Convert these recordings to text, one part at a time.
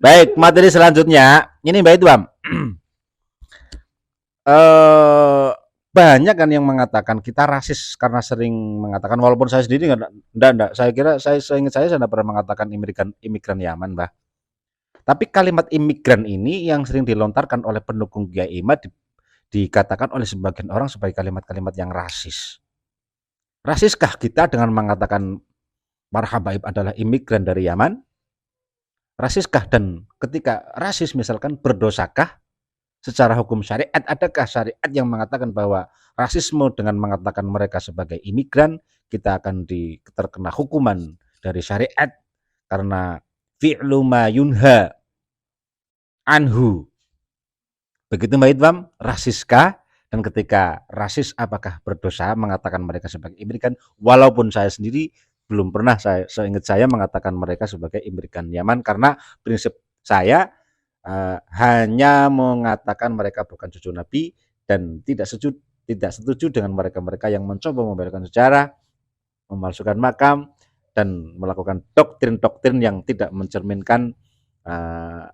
Baik, materi selanjutnya ini Mbak Idwam. eh Banyak kan yang mengatakan kita rasis karena sering mengatakan, walaupun saya sendiri enggak, saya kira saya ingat saya tidak pernah mengatakan imigran Yaman, Mbak. Tapi kalimat imigran ini yang sering dilontarkan oleh pendukung Kiai Imad dikatakan oleh sebagian orang sebagai kalimat-kalimat yang rasis. Rasiskah kita dengan mengatakan para habaib adalah imigran dari Yaman? Rasiskah, dan ketika rasis misalkan berdosakah secara hukum syariat? Adakah syariat yang mengatakan bahwa rasisme dengan mengatakan mereka sebagai imigran kita akan terkena hukuman dari syariat karena fi'lu ma yunha anhu? Begitu Mbak Idwam, rasiskah? Dan ketika rasis, apakah berdosa mengatakan mereka sebagai imigran? Walaupun saya sendiri belum pernah, seingat saya mengatakan mereka sebagai imigran Yaman, karena prinsip saya hanya mengatakan mereka bukan cucu Nabi, dan tidak setuju dengan mereka-mereka yang mencoba membelokkan sejarah, memalsukan makam, dan melakukan doktrin-doktrin yang tidak mencerminkan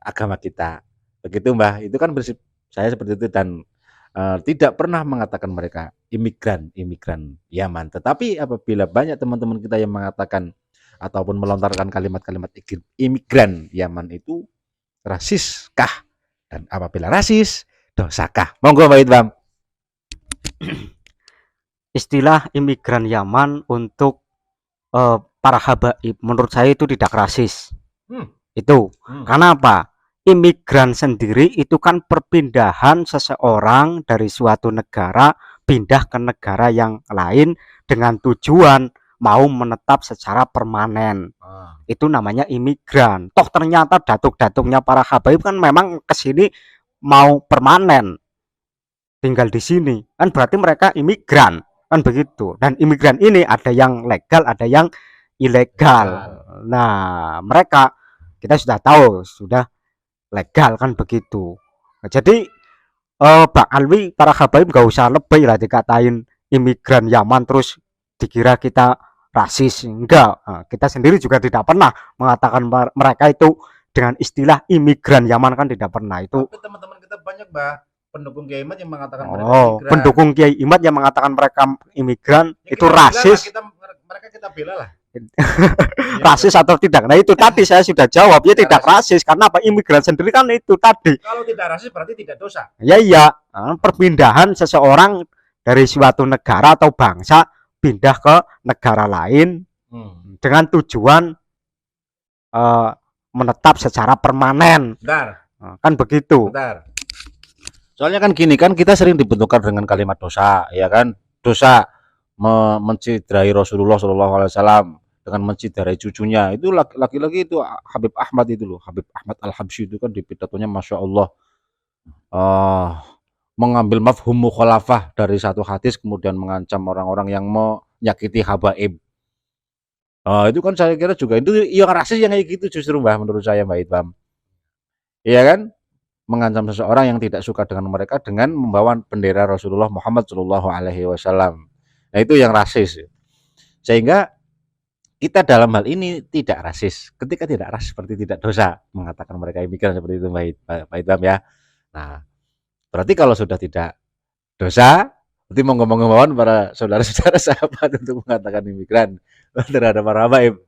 agama kita. Begitu Mbah, itu kan prinsip saya seperti itu, dan tidak pernah mengatakan mereka imigran Yaman. Tetapi apabila banyak teman-teman kita yang mengatakan ataupun melontarkan kalimat-kalimat imigran Yaman, itu rasiskah? Dan apabila rasis, dosakah? Monggo Mbak Idwam. Istilah imigran Yaman untuk para habaib menurut saya itu tidak rasis. Itu karena apa? Imigran sendiri itu kan perpindahan seseorang dari suatu negara pindah ke negara yang lain dengan tujuan mau menetap secara permanen. Itu namanya imigran. Toh ternyata datuk-datuknya para habaib kan memang kesini mau permanen tinggal di sini, kan berarti mereka imigran, kan begitu. Dan imigran ini ada yang legal, ada yang ilegal. Nah, mereka kita sudah tahu sudah legal, kan begitu. Nah, jadi Pak Alwi, para habaib gak usah lebay lah dikatain imigran Yaman terus dikira kita rasis. Enggak, nah, kita sendiri juga tidak pernah mengatakan mereka itu dengan istilah imigran Yaman, kan tidak pernah itu. Tapi teman-teman kita banyak Mbak, pendukung Kiai Imad yang mengatakan mereka imigran. Pendukung Kiai Imad yang mengatakan mereka imigran ya, itu rasis. Mereka kita bela lah. Rasis atau tidak? Nah itu tadi saya sudah jawab, ya tidak rasis. Karena apa? Imigran sendiri kan itu tadi. Kalau tidak rasis berarti tidak dosa. Ya iya, perpindahan seseorang dari suatu negara atau bangsa pindah ke negara lain dengan tujuan menetap secara permanen. Bentar. Kan begitu. Bentar. Soalnya kan gini kan, kita sering dibentukkan dengan kalimat dosa, ya kan? Dosa mencidrai Rasulullah SAW dengan mencidrai cucunya. Itu laki-laki itu Habib Ahmad itu loh, Habib Ahmad Al-Habsyi itu kan di pidatonya Masya Allah mengambil mafhum mukhalafah dari satu hadis, kemudian mengancam orang-orang yang menyakiti habaib. Itu kan saya kira juga itu yang rasis yang kayak gitu justru Mbah, menurut saya Mbak Idwam. Iya kan? Mengancam seseorang yang tidak suka dengan mereka dengan membawa bendera Rasulullah Muhammad SAW. Nah itu yang rasis. Sehingga kita dalam hal ini tidak rasis. Ketika tidak rasis seperti tidak dosa mengatakan mereka imigran seperti itu Mbak Idwam ya. Nah berarti kalau sudah tidak dosa, berarti mau ngomong-ngomong para saudara-saudara sahabat untuk mengatakan imigran terhadap para habaib.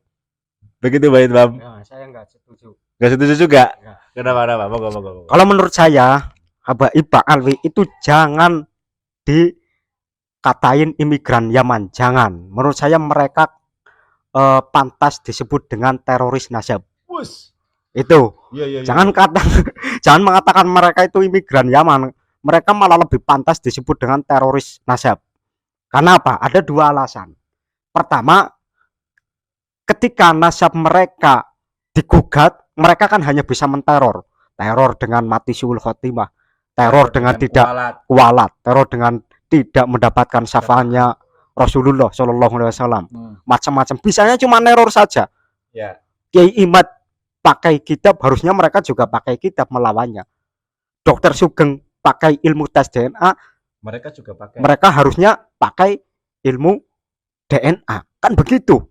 Begitu Mbak Idwam. Ya, saya nggak setuju. Nggak setuju juga? Ya. Kenapa? Monggo. Kalau menurut saya, habaib Pak Alwi itu jangan dikatain imigran Yaman. Jangan. Menurut saya mereka pantas disebut dengan teroris nasab. Itu. Ya. Jangan mengatakan mereka itu imigran Yaman. Mereka malah lebih pantas disebut dengan teroris nasab. Karena apa? Ada dua alasan. Pertama, ketika nasab mereka digugat, mereka kan hanya bisa menteror. Teror dengan mati suul khotimah, teror dengan tidak kualat, teror dengan tidak mendapatkan syafaatnya Rasulullah Shallallahu Alaihi Wasallam. Macam-macam. Bisanya cuma neror saja. Ya. Kiai Imad pakai kitab, harusnya mereka juga pakai kitab melawannya. Dokter Sugeng pakai ilmu tes DNA, mereka juga pakai. Mereka harusnya pakai ilmu DNA, kan begitu.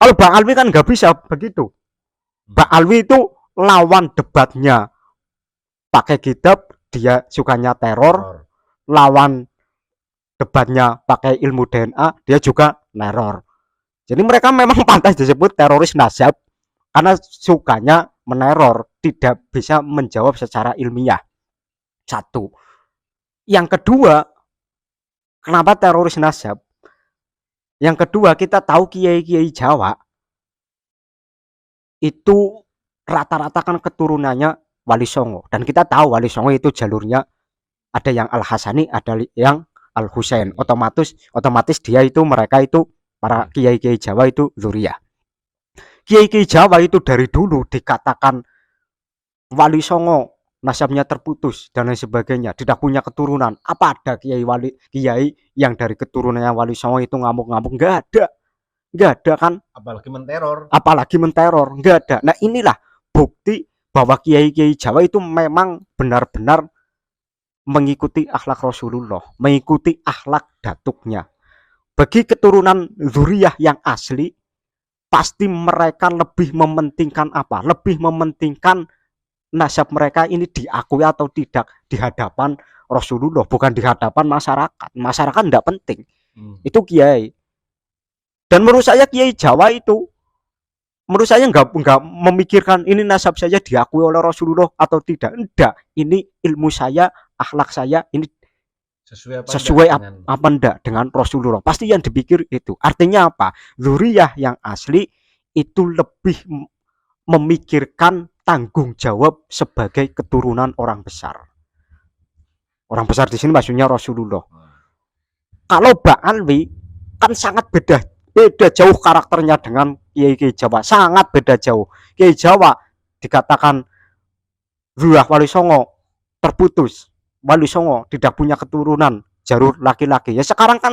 Kalau Bang Alwi kan nggak bisa begitu. Bang Alwi itu lawan debatnya pakai kitab, dia sukanya teror. Lawan debatnya pakai ilmu DNA, dia juga neror. Jadi mereka memang pantas disebut teroris nasab karena sukanya meneror, tidak bisa menjawab secara ilmiah. Satu. Yang kedua, kenapa teroris nasab? Yang kedua, kita tahu kiai-kiai Jawa itu rata-rata kan keturunannya Wali Songo, dan kita tahu Wali Songo itu jalurnya ada yang Al Hasani, ada yang Al Husain. Otomatis dia itu, mereka itu para kiai-kiai Jawa itu zuriyah. Kiai-kiai Jawa itu dari dulu dikatakan Wali Songo, nasabnya terputus dan lain sebagainya, tidak punya keturunan. Apa ada kiai yang dari keturunannya Wali Songo itu ngamuk-ngamuk? Nggak ada kan? Apalagi menteror, nggak ada. Nah, inilah bukti bahwa kiai-kiai Jawa itu memang benar-benar mengikuti akhlak Rasulullah, mengikuti akhlak datuknya. Bagi keturunan zuriyah yang asli, pasti mereka lebih mementingkan apa? Lebih mementingkan nasab mereka ini diakui atau tidak di hadapan Rasulullah, bukan di hadapan masyarakat. Masyarakat tidak penting. Itu kiai. Dan menurut saya kiai Jawa itu, menurut saya nggak memikirkan ini nasab saya diakui oleh Rasulullah atau tidak. Enggak. Ini ilmu saya, akhlak saya ini sesuai apa enggak dengan Rasulullah. Pasti yang dipikir itu. Artinya apa? Zuriyah yang asli itu lebih memikirkan tanggung jawab sebagai keturunan orang besar. Orang besar di sini maksudnya Rasulullah. Kalau Mbak Alwi kan sangat beda jauh karakternya dengan kiai Jawa, sangat beda jauh. Kiai Jawa dikatakan zuriyah Wali Songo terputus, Wali Songo tidak punya keturunan jalur laki-laki. Ya sekarang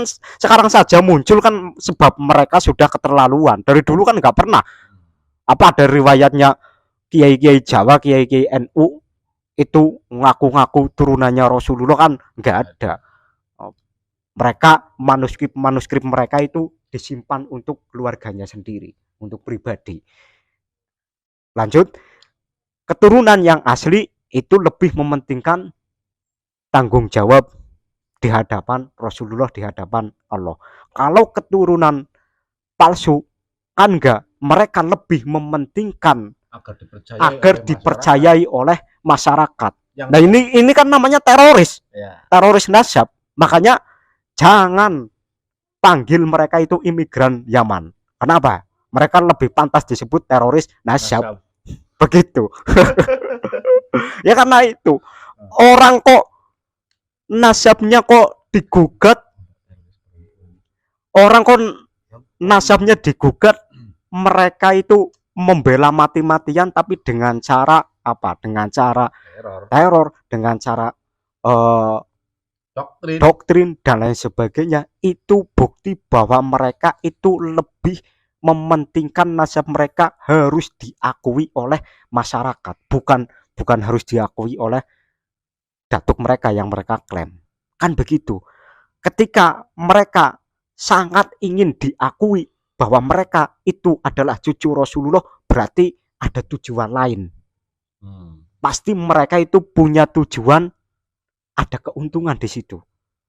saja muncul kan, sebab mereka sudah keterlaluan. Dari dulu kan nggak pernah. Apa ada riwayatnya kiai-kiai Jawa, kiai-kiai NU itu ngaku-ngaku turunannya Rasulullah? Kan nggak ada. Mereka manuskrip mereka itu disimpan untuk keluarganya sendiri, untuk pribadi. Lanjut, keturunan yang asli itu lebih mementingkan tanggung jawab di hadapan Rasulullah, di hadapan Allah. Kalau keturunan palsu kan enggak, mereka lebih mementingkan agar dipercayai oleh masyarakat. Nah, ini kan namanya teroris. Teroris nasab. Makanya jangan panggil mereka itu imigran Yaman. Kenapa? Mereka lebih pantas disebut teroris nasab. Begitu. Ya karena itu. Orang kok nasabnya kok digugat. Orang kok nasabnya digugat, mereka itu membela mati-matian, tapi dengan cara apa? Dengan cara teror, dengan cara doktrin dan lain sebagainya. Itu bukti bahwa mereka itu lebih mementingkan nasab mereka harus diakui oleh masyarakat, bukan harus diakui oleh datuk mereka yang mereka klaim. Kan begitu. Ketika mereka sangat ingin diakui bahwa mereka itu adalah cucu Rasulullah, berarti ada tujuan lain. Pasti mereka itu punya tujuan, ada keuntungan di situ.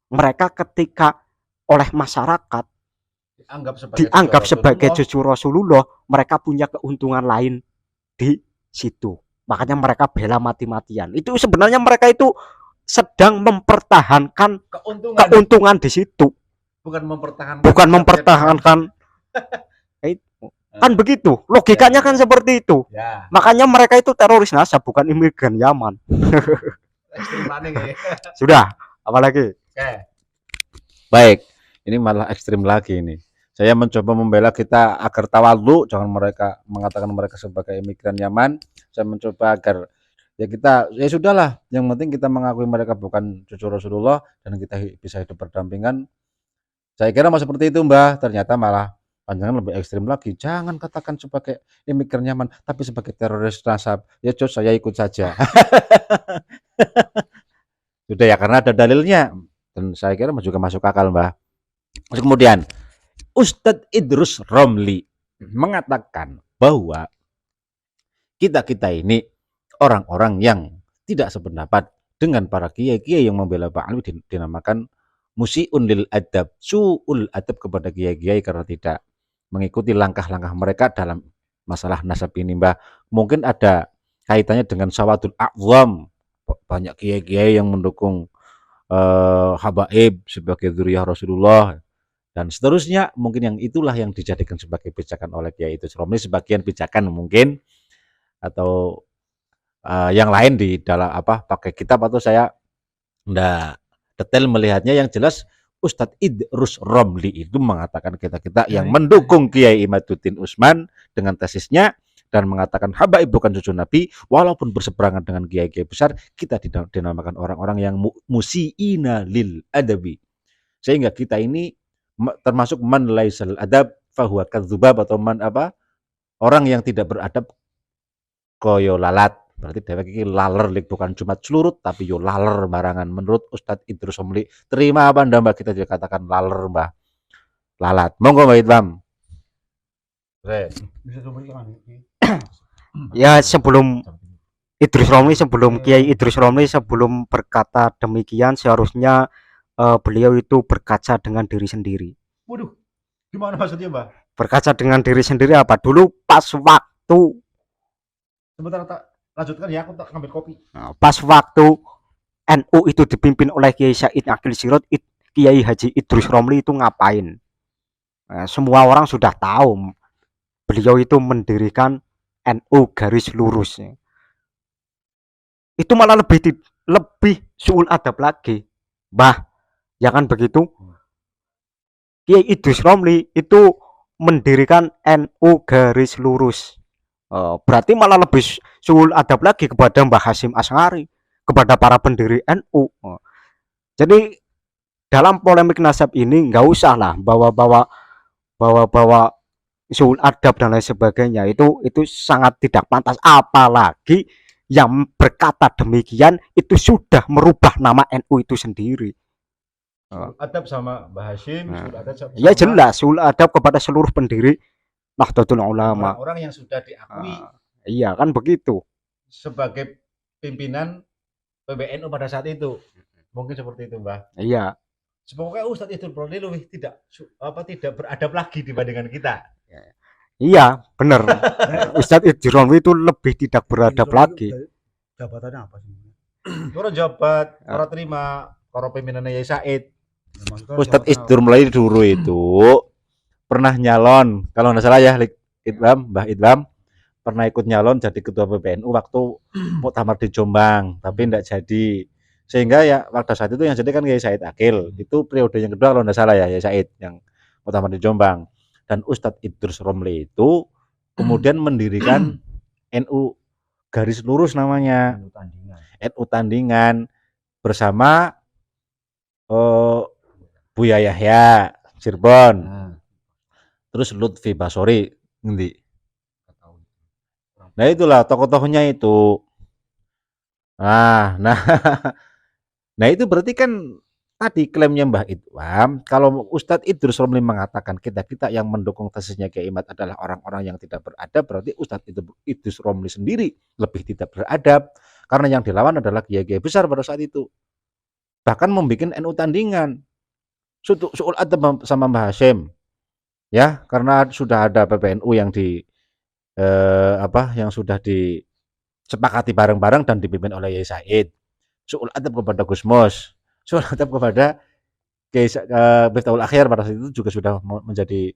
Mereka ketika oleh masyarakat dianggap sebagai cucu Rasulullah, mereka punya keuntungan lain di situ. Makanya mereka bela mati-matian. Itu sebenarnya mereka itu sedang mempertahankan keuntungan di situ. Bukan mempertahankan kan begitu. Logikanya kan seperti itu. Makanya mereka itu teroris nasab, bukan imigran Yaman. Sudah, apalagi? Baik, ini malah ekstrim lagi ini. Saya mencoba membela kita agar tawadhu, jangan mereka mengatakan mereka sebagai imigran Yaman. Saya mencoba agar ya kita, ya sudahlah, yang penting kita mengakui mereka bukan cucu Rasulullah dan kita bisa hidup berdampingan. Saya kira mau seperti itu, Mbah. Ternyata malah panjangan lebih ekstrim lagi. Jangan katakan sebagai imigran Yaman, tapi sebagai teroris nasab. Ya Jos, saya ikut saja. Sudah ya, karena ada dalilnya. Dan saya kira juga masuk akal, Mbah. Kemudian Ustadz Idrus Romli mengatakan bahwa kita ini orang-orang yang tidak sependapat dengan para kiai-kiai yang membela Pak Ali dinamakan musiun lil adab, suul adab kepada kiai-kiai karena tidak mengikuti langkah-langkah mereka dalam masalah nasab ini, Mbah. Mungkin ada kaitannya dengan Sawadul A'wam, banyak kiai-kiai yang mendukung habaib sebagai dzurriyyah Rasulullah dan seterusnya, mungkin yang itulah yang dijadikan sebagai pijakan oleh Kiai Idrus Romli, sebagian pijakan mungkin, atau yang lain di dalam pakai kitab, atau saya enggak detail melihatnya. Yang jelas Ustadz Idrus Romli itu mengatakan kita yang mendukung Kiai Imaduddin Utsman dengan tesisnya dan mengatakan habaib bukan cucu Nabi, walaupun berseberangan dengan kiai-kiai besar, kita dinamakan orang-orang yang musiina lil adabi, sehingga kita ini termasuk man laisal adab fahuwa kadzubab, atau orang yang tidak beradab koyo lalat. Berarti dhewek iki laler, bukan cuma celurut tapi yo laler barangan menurut Ustadz Idrus Romli. Terima apa ndak, Mbak, kita juga katakan laler, Mbah, lalat. Monggo Mbak Idham. Ya, sebelum Kiai Idrus Romli sebelum berkata demikian, seharusnya beliau itu berkaca dengan diri sendiri. Waduh, gimana maksudnya, Mbak? Berkaca dengan diri sendiri apa? Dulu pas waktu, sebentar tak lanjutkan ya, aku tak ngambil kopi. Pas waktu NU itu dipimpin oleh Kiai Said Akil Sirot, Kiai Haji Idrus Romli itu ngapain? Semua orang sudah tahu beliau itu mendirikan NU garis lurus. Itu malah lebih suul adab lagi, Bah. Jangan begitu. Kiai Idrus Romli itu mendirikan NU garis lurus. Berarti malah lebih suul adab lagi kepada Mbah Hasyim Asy'ari, kepada para pendiri NU. Jadi dalam polemik nasab ini nggak usah lah bawa-bawa suul adab dan lain sebagainya. Itu sangat tidak pantas. Apalagi yang berkata demikian itu sudah merubah nama NU itu sendiri. Adab sama Mbah Hasyim, sama ya jelas suul adab kepada seluruh pendiri Nahdlatul Ulama, orang yang sudah diakui iya kan begitu sebagai pimpinan PBNU pada saat itu. Mungkin seperti itu, Mbah. Iya. Semoga Ustadz Idrus Romli lebih tidak beradab lagi dibandingkan kita. Iya, benar. Ustadz Idrus Romli itu lebih tidak beradab lagi. Jabatannya apa sih? Orang jabat, orang terima, orang pimpinannya Yai Said. Ustadz Idrus Romli dulu itu pernah nyalon, kalau nggak salah ya, Mbah Idham pernah ikut nyalon jadi ketua PBNU waktu muktamar di Jombang, tapi enggak jadi. Sehingga ya pada saat itu yang jadi kan Yai Said Akil. Itu periode yang kedua kalau nggak salah ya, Yai Said yang muktamar di Jombang. Dan Ustadz Idrus Romli itu kemudian mendirikan NU garis lurus namanya, NU Tandingan bersama Buya Yahya Cirebon. Terus Lutfi Basori ngendi. Nah itulah tokoh-tokohnya itu. Nah itu berarti kan tadi klaimnya Mbah Idham, kalau Ustadz Idrus Romli mengatakan kita yang mendukung tesisnya Kiai Imad adalah orang-orang yang tidak beradab, berarti Ustadz Idrus Romli sendiri lebih tidak beradab, karena yang dilawan adalah kiai-kiai besar pada saat itu. Bahkan membuat NU Tandingan, suul adab sama Mbah Hasyim. Ya, karena sudah ada PBNU yang yang sudah disepakati bareng-bareng dan dipimpin oleh Yai Said. Suul adab kepada Gus Mus, suul adab kepada Kiai Miftahul Akhyar pada saat itu juga sudah menjadi,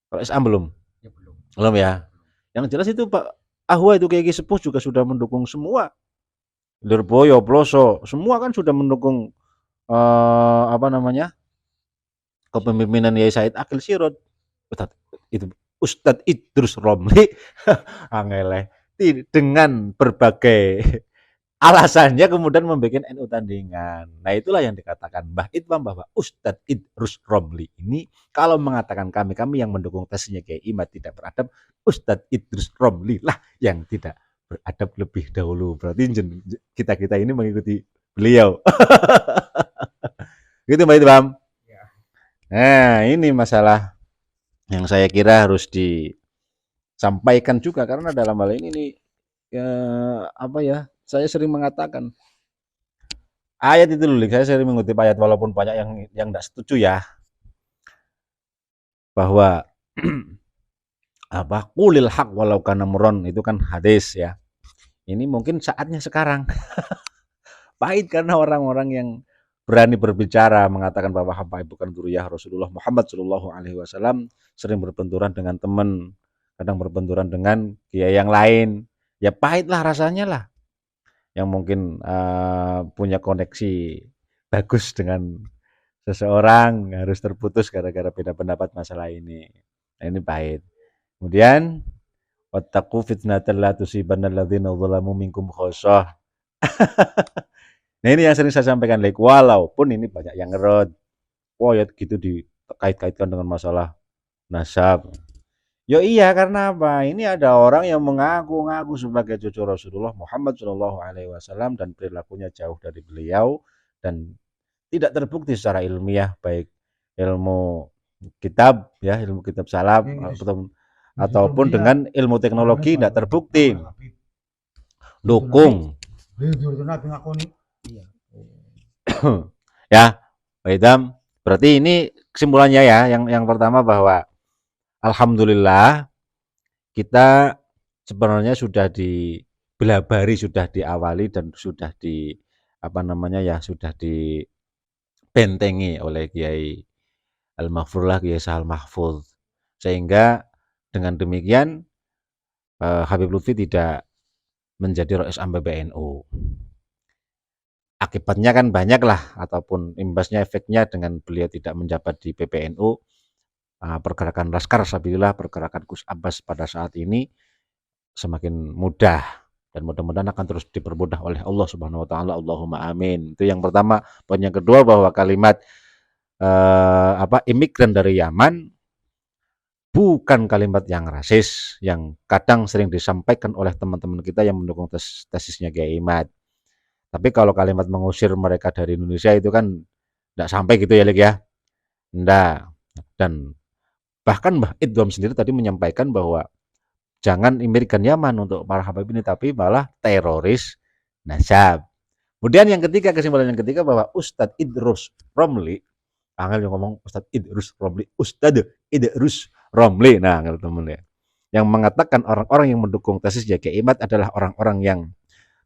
kalau Islam belum? Ya, belum ya. Yang jelas itu Pak Ahwa itu Kiai Sepuh juga sudah mendukung semua. Lirboyo, Ploso, semua kan sudah mendukung kepemimpinan Yai Said Akil Sirot. Ustadz Idrus Romli angeleh dengan berbagai alasannya kemudian membuat NU Tandingan. Nah itulah yang dikatakan Mbah Idham bahwa Ustadz Idrus Romli ini kalau mengatakan kami yang mendukung tesisnya Kiai Imad tidak beradab, Ustadz Idrus Romli lah yang tidak beradab lebih dahulu. Berarti kita ini mengikuti beliau. Gitu Mbak Idham. Nah ini masalah yang saya kira harus disampaikan juga, karena dalam hal ini apa ya? Saya sering mengatakan ayat itu loh, saya sering mengutip ayat walaupun banyak yang enggak setuju ya, bahwa apa qulil haq walau kana murran, itu kan hadis ya. Ini mungkin saatnya sekarang. Pahit karena orang-orang yang berani berbicara mengatakan bahwa hamba bukan dzurriyyah Rasulullah Muhammad Shallallahu alaihi wasallam, sering berbenturan dengan teman, kadang berbenturan dengan kiai yang lain. Ya pahitlah rasanya lah. Yang mungkin punya koneksi bagus dengan seseorang harus terputus gara-gara beda pendapat masalah ini. Nah, ini pahit. Kemudian wattaqu fitnatan la tusibanna alladzina zalamu minkum khassah. Nah, ini yang sering saya sampaikan, like, walaupun ini banyak yang ngerot. Oh ya gitu dikait-kaitkan dengan masalah nasab. Yo iya, karena apa? Ini ada orang yang mengaku-ngaku sebagai cucu Rasulullah Muhammad Shallallahu alaihi wasallam dan perilakunya jauh dari beliau dan tidak terbukti secara ilmiah, baik ilmu kitab ya, ilmu kitab salaf ataupun dengan ilmu teknologi tidak terbukti. Dukung. Ya, Pak Idam. Berarti ini kesimpulannya ya, yang pertama bahwa alhamdulillah kita sebenarnya sudah dibelabari, sudah diawali dan sudah sudah dibentengi oleh Kiai Al-Mahfurullah, Kiai Sahal Mahfuz. Sehingga dengan demikian Habib Lutfi tidak menjadi Rais Am PBNU. Akibatnya kan banyak lah, ataupun imbasnya, efeknya dengan beliau tidak menjabat di PBNU, pergerakan Laskar Sabilillah, pergerakan Gus Abbas pada saat ini semakin mudah dan mudah-mudahan akan terus dipermudah oleh Allah Subhanahu wa taala. Allahumma amin. Itu yang pertama. Poin yang kedua bahwa kalimat imigran dari Yaman bukan kalimat yang rasis yang kadang sering disampaikan oleh teman-teman kita yang mendukung tesisnya Kiai Imad. Tapi kalau kalimat mengusir mereka dari Indonesia itu kan enggak sampai gitu ya, Lik ya. Enggak. Dan bahkan Mbah Idham sendiri tadi menyampaikan bahwa jangan imigran Yaman untuk para Habib ini, tapi malah teroris nasab. Kemudian yang ketiga, kesimpulan yang ketiga bahwa Ustadz Idrus Romli, angel yang ngomong Ustadz Idrus Romli, Ustadz Idrus Romli, nah angel temen ya, yang mengatakan orang-orang yang mendukung tesis Kiai Imad adalah orang-orang yang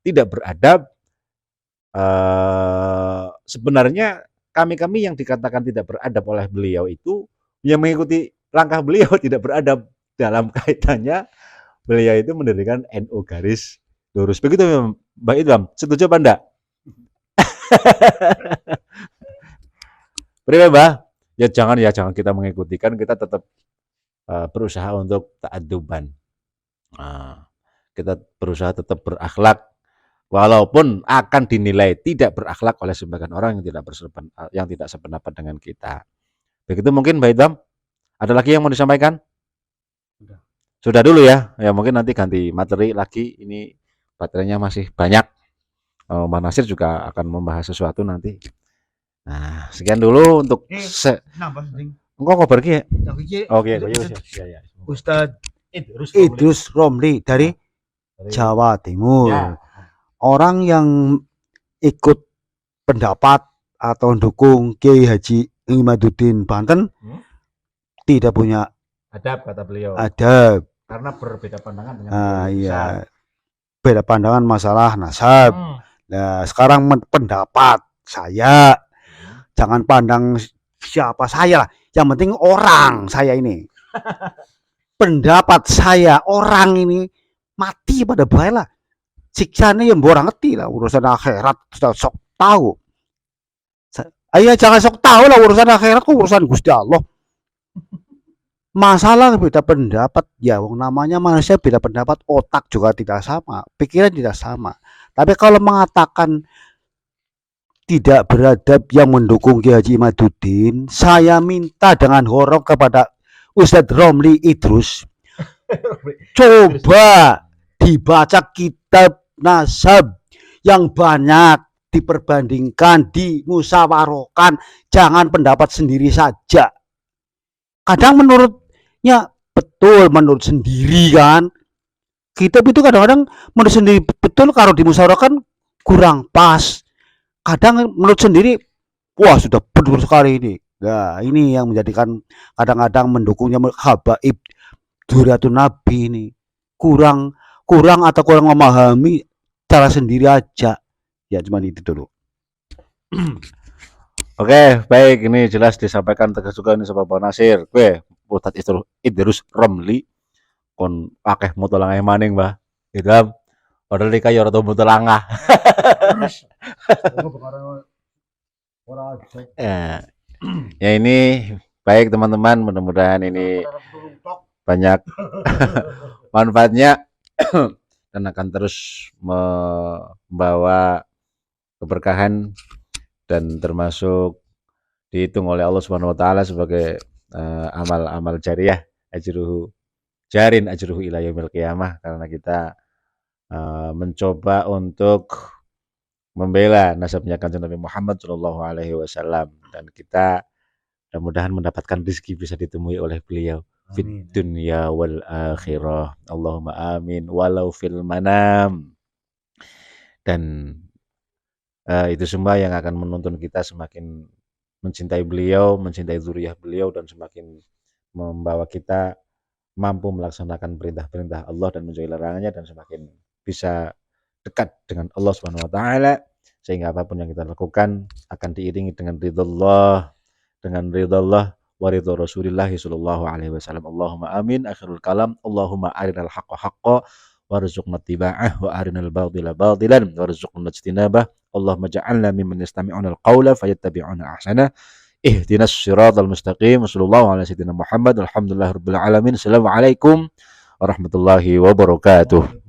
tidak beradab. Sebenarnya kami yang dikatakan tidak beradab oleh beliau itu yang mengikuti langkah beliau tidak beradab dalam kaitannya beliau itu mendirikan NU garis lurus. Begitu Mbak Idham, setuju apa enggak? Beribadah, Mbak? Ya jangan kita mengikuti, kan kita tetap berusaha untuk ta'adduban. Kita berusaha tetap berakhlak walaupun akan dinilai tidak berakhlak oleh sebagian orang yang tidak sependapat dengan kita. Begitu mungkin Mbak Idham. Ada lagi yang mau disampaikan? Sudah dulu ya. Ya mungkin nanti ganti materi lagi. Ini baterainya masih banyak. Mbak Nasir juga akan membahas sesuatu nanti. Nah, sekian dulu untuk engkau pergi ya? Oke, ya. Ustadz Idrus Romli dari Jawa Timur. Ya. Orang yang ikut pendapat atau dukung Kiai Haji Imaduddin Banten tidak punya adab, kata beliau. Adab. Karena berbeda pandangan dengan iya. Beda pandangan masalah nasab. Nah, sekarang pendapat saya, jangan pandang siapa saya lah. Yang penting orang saya ini. Pendapat saya, orang ini mati pada baik lah. Siksanya yang orang ngerti lah, urusan akhirat sudah sok tahu. Ayo jangan sok tahu lah urusan akhirat, kok urusan Gusti Allah. Masalah beda pendapat, ya wong namanya manusia beda pendapat, otak juga tidak sama, pikiran tidak sama. Tapi kalau mengatakan tidak beradab yang mendukung Kiai Haji Imaduddin, saya minta dengan horor kepada Ustadz Romli Idrus, coba dibaca kitab nasab yang banyak, diperbandingkan, dimusyawarahkan, jangan pendapat sendiri saja. Kadang menurutnya betul, menurut sendiri kan, kita itu kadang-kadang menurut sendiri betul kalau dimusyawarahkan kurang pas. Kadang menurut sendiri wah sudah betul sekali ini. Nah, ini yang menjadikan kadang-kadang mendukungnya habaib Duriatun Nabi ini kurang atau kurang memahami cara sendiri aja. Ya cuma itu dulu. Oke, baik, ini jelas disampaikan tegas juga nih sama Pak Nasir. Kowe Ustaz Idrus Romli kon akeh mutulangahe maning, Mbah. Gitu. Padahal iki kaya ora mutulangah. Ya. Ya ini baik teman-teman, mudah-mudahan ini banyak manfaatnya dan akan terus membawa keberkahan dan termasuk dihitung oleh Allah Subhanahu wa taala sebagai amal-amal jariah ajruhu ila yaumil qiyamah, karena kita mencoba untuk membela nasabnya Kanjeng Nabi Muhammad Shallallahu alaihi wasallam, dan kita mudah-mudahan mendapatkan rezeki bisa ditemui oleh beliau fid dunya wal akhirah. Allahumma amin walau fil manam. Dan itu semua yang akan menuntun kita semakin mencintai beliau, mencintai zuriyah beliau, dan semakin membawa kita mampu melaksanakan perintah-perintah Allah dan menjauhi larangannya, dan semakin bisa dekat dengan Allah Subhanahu wa taala, sehingga apapun yang kita lakukan akan diiringi dengan ridha Allah wa ridha Rasulillah sallallahu alaihi wasallam. Allahumma amin. Akhirul kalam. Allahumma arinal haqqa haqqan warzuqna ittiba'ah wa arinal batila batilan warzuqna ijtinabah. Allahumma ja'alna mimman yastami'una al-qawla fayattabi'una ahsana. Ihdinas siratal mustaqim. Sallallahu ala sayyidina Muhammad. Alhamdulillahirabbil alamin. Assalamualaikum warahmatullahi wabarakatuh.